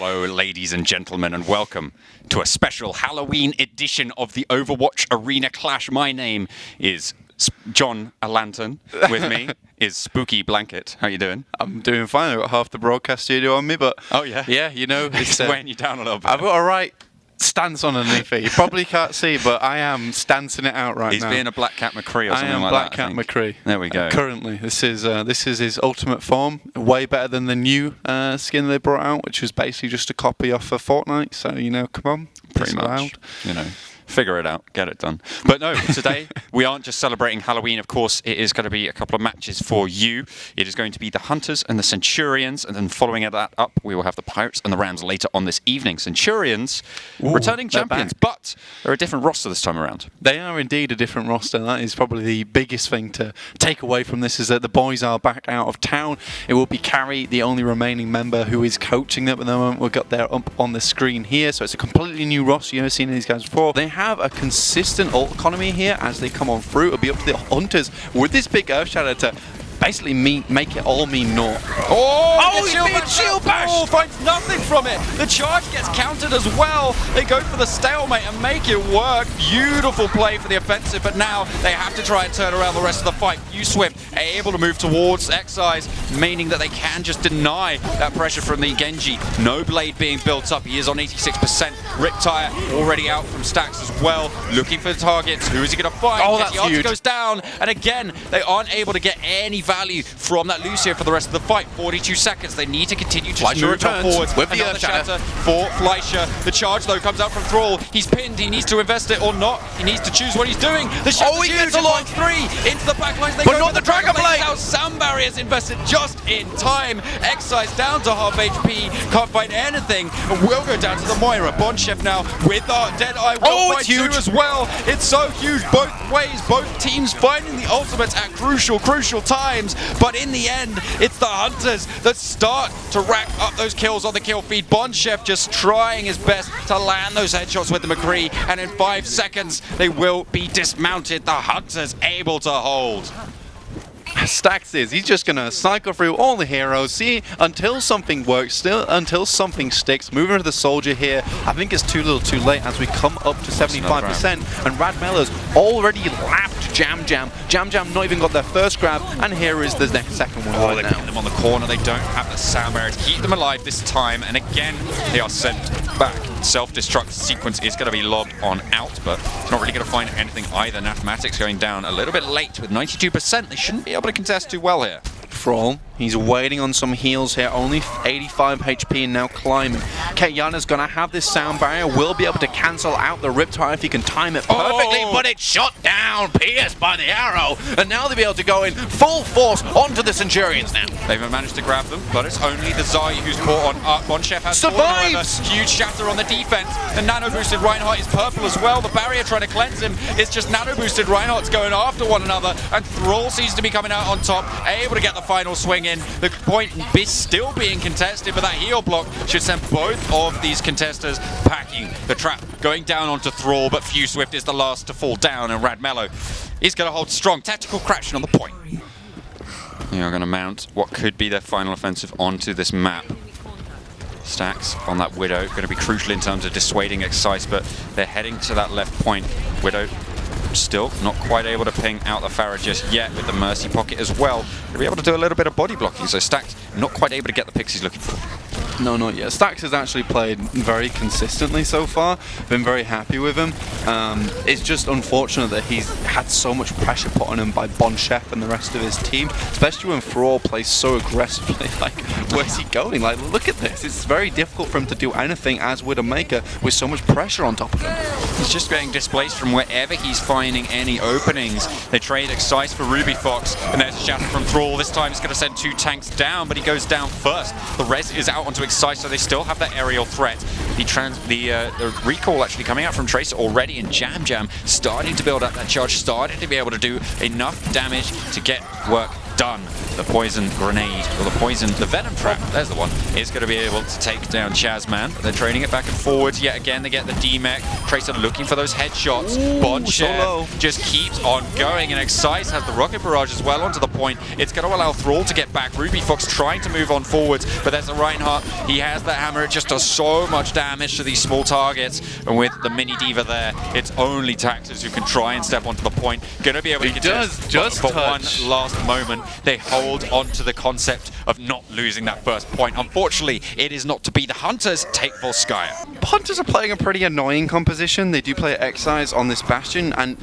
Hello, ladies and gentlemen, and welcome to a special Halloween edition of the Overwatch Arena Clash. My name is John a Lantern. With me is Spooky Blanket. How you doing? I'm doing fine. I've got half the broadcast studio on me, but oh yeah, you know, it's weighing you down a little bit. I've got a right stance underneath it. You probably can't see, but I am stancing it out right now. He's being a Black Cat McCree or something like Black that. Cat McCree. There we go. Currently, this is his ultimate form. Way better than the new skin they brought out, which was basically just a copy off of Fortnite. So you know, come on, pretty much. Allowed. You know. Figure it out, get it done. But no, today we aren't just celebrating Halloween. Of course, it is going to be a couple of matches for you. It is going to be the Hunters and the Centurions, and then following that up, we will have the Pirates and the Rams later on this evening. Centurions, returning champions, but they're a different roster this time around. They are indeed a different roster. That is probably the biggest thing to take away from this, is that the boys are back out of town. It will be Carrie, the only remaining member who is coaching them at the moment. We've got their up on the screen here, so it's a completely new roster. You've never seen these guys before. They have a consistent ult economy here as they come on through. It'll be up to the Hunters with this big Earth Shadow to basically make it all mean naught. Oh, shield bash! Oh, finds nothing from it. The charge gets countered as well. They go for the stalemate and make it work. Beautiful play for the offensive, but now they have to try and turn around the rest of the fight. Swift able to move towards Excise, meaning that they can just deny that pressure from the Genji. No blade being built up. He is on 86%. Riptire already out from Stacks as well. Looking for the targets. Who is he going to find? Oh, that's huge. Goes down, and again, they aren't able to get any value from that Lucio for the rest of the fight. 42 seconds. They need to continue to move forwards. With the Another shatter for Fleischer. The charge, though, comes out from Thrall. He's pinned. He needs to invest it or not. He needs to choose what he's doing. The shatter he gets a lot. Three into the backlines. They but go not the Dragon Blade. Now sound barriers invested just in time. Excise down to half HP. Can't find anything. And will go down to the Moira. Bondchef now with the Deadeye. It's huge as well. It's so huge both ways. Both teams finding the ultimates at crucial times. But in the end, it's the Hunters that start to rack up those kills on the kill feed. Bondchef just trying his best to land those headshots with the McCree, and in 5 seconds, they will be dismounted. The Hunters able to hold. Stacks he's just gonna cycle through all the heroes, see until something works, until something sticks. Moving to the soldier here, I think it's too little too late as we come up to 75%, and Radmella's already lapped Jam Jam. Jam Jam not even got their first grab, and here is the second one right they now. pin them on the corner. They don't have the sound barrier to keep them alive this time, and again they are sent back. Self-destruct sequence is going to be lobbed on out, but it's not really going to find anything either. Mathematics going down a little bit late with 92%. They shouldn't be able to contest too well here. Thrall, he's waiting on some heals here, only 85 HP and now climbing. Katyana's gonna have this sound barrier, will be able to cancel out the Riptide if he can time it perfectly, but it's shot down, pierced by the arrow, and now they'll be able to go in full force onto the Centurions now. They've managed to grab them, but it's only the Zai who's caught on Bondchef has survives! Huge shatter on the defense. The nano-boosted Reinhardt is purple as well. The barrier trying to cleanse him. It's just nano-boosted Reinhardt's going after one another, and Thrall seems to be coming out on top, able to get the final swing in. The point is still being contested, but that heal block should send both of these contesters packing. The trap going down onto Thrall, but Swift is the last to fall down, and Radmello is going to hold strong. Tactical Crash on the point. They are going to mount what could be their final offensive onto this map. Stacks on that Widow, going to be crucial in terms of dissuading Excise, but they're heading to that left point. Widow still not quite able to ping out the Pharah just yet with the Mercy Pocket as well. They'll be able to do a little bit of body blocking, so Stacks not quite able to get the picks he's looking for. No, not yet. Stacks has actually played very consistently so far. Been very happy with him. It's just unfortunate that he's had so much pressure put on him by Bondchef and the rest of his team, especially when Thrall plays so aggressively. Like, where's he going? Like, look at this. It's very difficult for him to do anything as Widowmaker with so much pressure on top of him. He's just getting displaced from wherever he's finding any openings. They trade Excise for Ruby Fox, and there's a shatter from Thrall. This time it's going to send 2 tanks down, but he goes down first. The res is out onto Excise, so they still have that aerial threat. The recall actually coming out from Tracer already, and Jam Jam starting to build up that charge, starting to be able to do enough damage to get work done. The poison grenade, or the venom trap, there's the one, is going to be able to take down Chazman. They're trading it back and forwards yet again. They get the D-Mech. Tracer looking for those headshots. Bonchef just keeps on going, and Excise has the rocket barrage as well onto the point. It's going to allow Thrall to get back. Ruby Fox trying to move on forwards, but there's a Reinhardt. He has that hammer. It just does so much damage to these small targets, and with the mini diva there, it's only Taxes who can try and step onto the point. Going to be able to contest, just for touch. one last moment. They hold on to the concept of not losing that first point. Unfortunately, it is not to be. The Hunters take Volskaya. Hunters are playing a pretty annoying composition. They do play Excise on this Bastion, and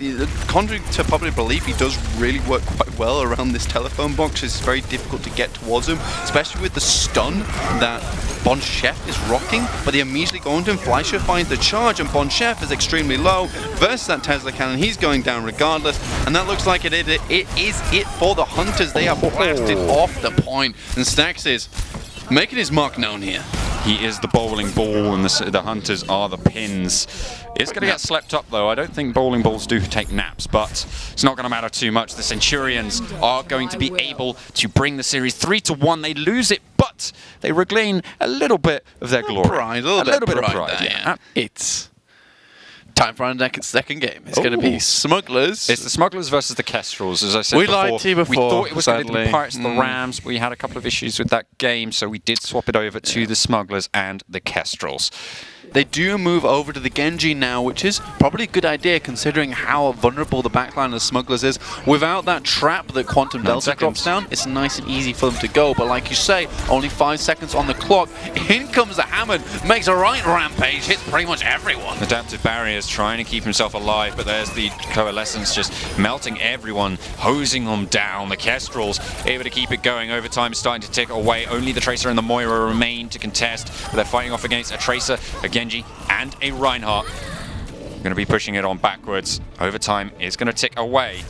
contrary to public belief, he does really work quite well around this telephone box. It's very difficult to get towards him, especially with the stun that Bonchef is rocking, but they immediately go into him. Fleischer finds the charge, and Bonchef is extremely low versus that Tesla cannon. He's going down regardless, and that looks like it is it for the Hunters. They are blasted off the point, and Stax is making his mark known here. He is the bowling ball, and the Hunters are the pins. It's going to get slept up, though. I don't think bowling balls do take naps, but it's not going to matter too much. The Centurions are going to be able to bring the series 3-1. They lose it, but they regain a little bit of their glory. Pride, a little bit of pride. There, yeah. It's time for our second game. It's going to be Smugglers. It's the Smugglers versus the Kestrels, as I said we before. lied to you before. We thought it was going to be sadly. Pirates of the Rams. We had a couple of issues with that game, so we did swap it over to the Smugglers and the Kestrels. They do move over to the Genji now, which is probably a good idea considering how vulnerable the backline of the Smugglers is. Without that trap that Quantum Delta drops down, it's nice and easy for them to go. But like you say, only 5 seconds on the clock. In comes the Hammond, makes a right rampage, hits pretty much everyone. Adaptive Barriers trying to keep himself alive, but there's the Coalescence just melting everyone, hosing them down. The Kestrels able to keep it going. Overtime is starting to tick away. Only the Tracer and the Moira remain to contest, but they're fighting off against a Tracer, a Genji, and a Reinhardt. Going to be pushing it on backwards. Overtime is going to tick away.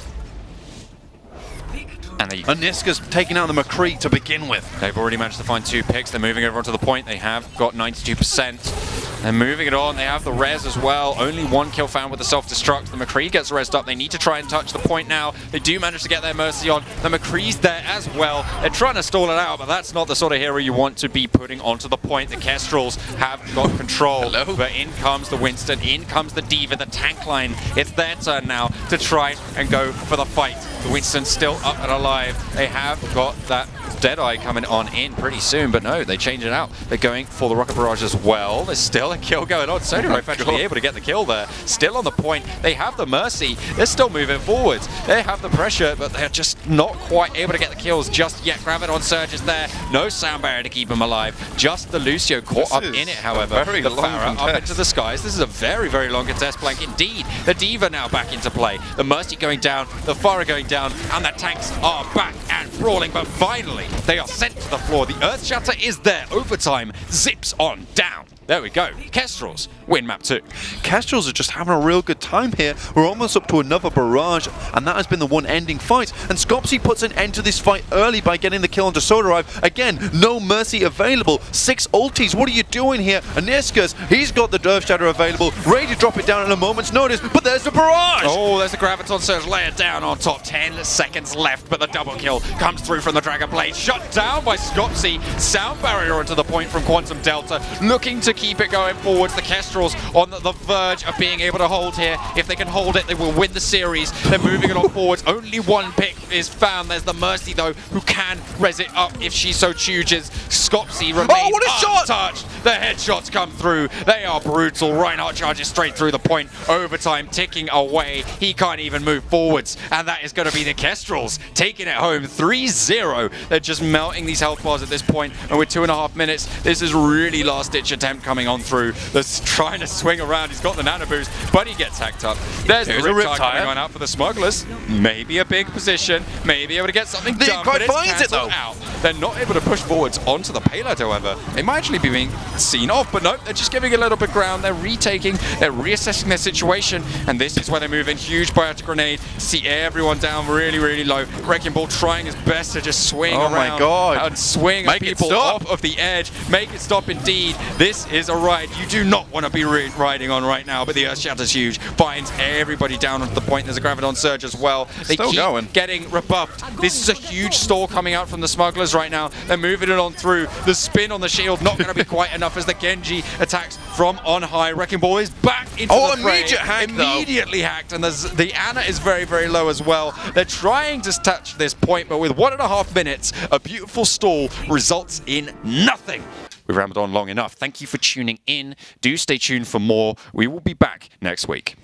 And Niska's taking out the McCree to begin with. They've already managed to find 2 picks. They're moving over onto the point. They have got 92%. They're moving it on. They have the res as well. Only 1 kill found with the self-destruct. The McCree gets resed up. They need to try and touch the point now. They do manage to get their Mercy on. The McCree's there as well. They're trying to stall it out, but that's not the sort of hero you want to be putting onto the point. The Kestrels have got control. Hello? But in comes the Winston. In comes the Diva, the tank line. It's their turn now to try and go for the fight. The Winston's still up and alive. They have got that Deadeye coming on in pretty soon, but no, they change it out. They're going for the rocket barrage as well. There's still a kill going on. Sonorif actually able to get the kill there. Still on the point. They have the Mercy. They're still moving forwards. They have the pressure, but they're just not quite able to get the kills just yet. Graviton Surge is there. No sound barrier to keep him alive. Just the Lucio caught up in it, however. Very the long Pharah up into the skies. This is a very, very long contest blank indeed. The Diva now back into play. The Mercy going down. The Pharah going down. And the tanks are back and brawling, but finally they are sent to the floor. The Earth Shatter is there. Overtime zips on down. There we go. Kestrels win map 2. Kestrels are just having a real good time here. We're almost up to another barrage, and that has been the one ending fight. And Scopsy puts an end to this fight early by getting the kill onto Sodarive. Again, no Mercy available. 6 ultis. What are you doing here? Aniskas, he's got the Earth Shatter available. Ready to drop it down in a moment's notice, but there's the barrage! Oh, there's the Graviton Surge layered down on top. 10 seconds left, but the double kill comes through from the Dragon Blade. Shut down by Scopsy. Sound barrier onto the point from Quantum Delta. Looking to keep it going forwards. The Kestrels on the verge of being able to hold here. If they can hold it, they will win the series. They're moving it on forwards. Only 1 pick is found. There's the Mercy, though, who can res it up if she so chooses. Scopsy remains untouched. The headshots come through. They are brutal. Reinhardt charges straight through the point. Overtime ticking away. He can't even move forwards. And that is going to be the Kestrels taking it home 3-0. They're just melting these health bars at this point. And with 2.5 minutes, this is really last-ditch attempt coming on through. That's trying to swing around. He's got the nano boost, but he gets hacked up. There's the Riptide coming on out for the Smugglers. Maybe a big position. Maybe able to get something done, but it's cancelled out. They're not able to push forwards onto the payload, however. They might actually be being seen off, but no, they're just giving a little bit ground. They're retaking, they're reassessing their situation, and this is where they move in. Huge biotic grenade to see everyone down really, really low. Wrecking Ball trying his best to just swing around and swing people off of the edge. Make it stop indeed. This is a ride you do not want to be riding on right now, but the Earth Shatter's huge. Finds everybody down onto the point. There's a Graviton Surge as well. They Still keep going. getting rebuffed. This is a huge stall coming out from the Smugglers right now. They're moving it on through. The spin on the shield not going to be quite enough as the Genji attacks from on high. Wrecking Ball is back into the fray. Immediate hack, Immediately hacked, and the Ana is very, very low as well. They're trying to touch this point, but with 1.5 minutes, a beautiful stall results in nothing. We've rambled on long enough. Thank you for tuning in. Do stay tuned for more. We will be back next week.